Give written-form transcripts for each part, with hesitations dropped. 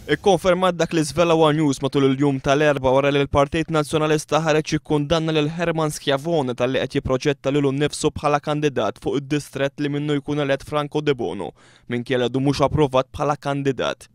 Ikkonfermat dak li żvela One News matul il-jum tal-erba' wara li l-Partit Nazzjonalista ħareġ jikkundanna lil Herman Schiavone talli qed jipproġetta lilu nnifsu bħala kandidat fuq id-distrett li minnu jkun elett Franco De Bono minkejja du mhux approvat bħala kandidat.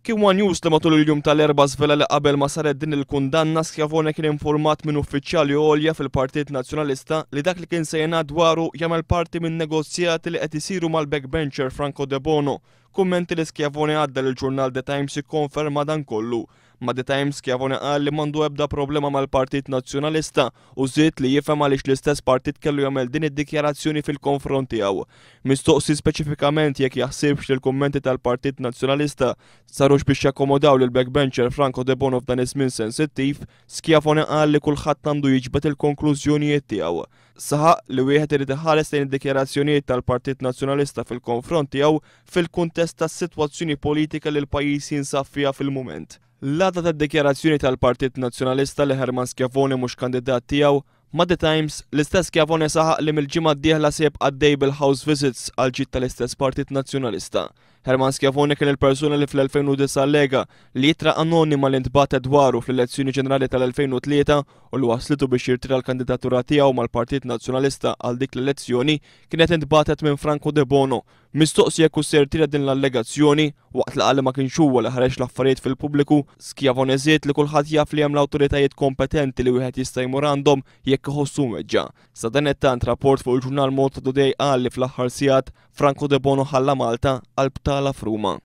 Kien One News li matul il-jum tal-erba' żvela li qabel ma saret din il-kundanna Schiavone kien informat minn uffiċjali għolja fil-Partit Nazzjonalista li dak li kien se jingħad dwaru jagħmel parti minn negozjati li qed isiru mal-backbencher Franco De Bono. Kummenti li Schiavone għadda lill-ġurnal The Times jikkonferma dan kollu. Ma The Times Schiavone qal li m'għandu ebda problema mal-Partit Nazzjonalista u żied li jifhem għaliex l-istess partit kellu jagħmel din id-dikjarazzjoni fil-konfront tiegħu. Mistoqsi speċifikament jekk jaħsibx li l-kummenti tal-Partit Nazzjonalista sarux biex jakkomodaw lil backbencher Franco De Bono f'dan iż-żmien sensittiv, Schiavone qal li kulħadd għandu jiġbed il-konklużjonijiet tiegħu. Saħaq li wieħed irid iħares lejn id-dikjarazzjonijiet tal-Partit Nazzjonalista fil-konfront tiegħu fil-kuntest tas-sitwazzjoni politika li l-pajjiż jinsab fiha fil-mument. L-għadda tad-dikjarazzjoni tal-Partit Nazzjonalista li Herman Schiavone mhux kandidat tiegħu ma' The Times l-istess Schiavone saħaq li mill-ġimgħa d-dieħla sejb għaddej bil-House Visits għal ġid tal-istess Partit Nazzjonalista. Herman Schiavone kien il-persuna li fl-2009 allega li jitra anonima li ntbatet dwaru fl-elezzjoni ġenerali tal-2003 u li waslitu biex jirtira l-kandidatura tiegħu mal-Partit Nazzjonalista għal dik l-elezzjoni kienet ntbatet minn Franco De Bono. Mistoqsi jekk se jirtira din l-allegazzjoni waqt li qal ma kienx huwa li ħareġ l-affarijiet fil-pubbliku, Schiavone żied li kulħadd jaf li hemm l-awtoritajiet kompetenti li wieħed jista' jmur għandhom jekk iħossu meġġa. Sa dan it-tant rapport fuq il-ġurnal Malta Today qal li fl-aħħar sigħat Franco De Bono ħalla Malta għal btala f'Ruma.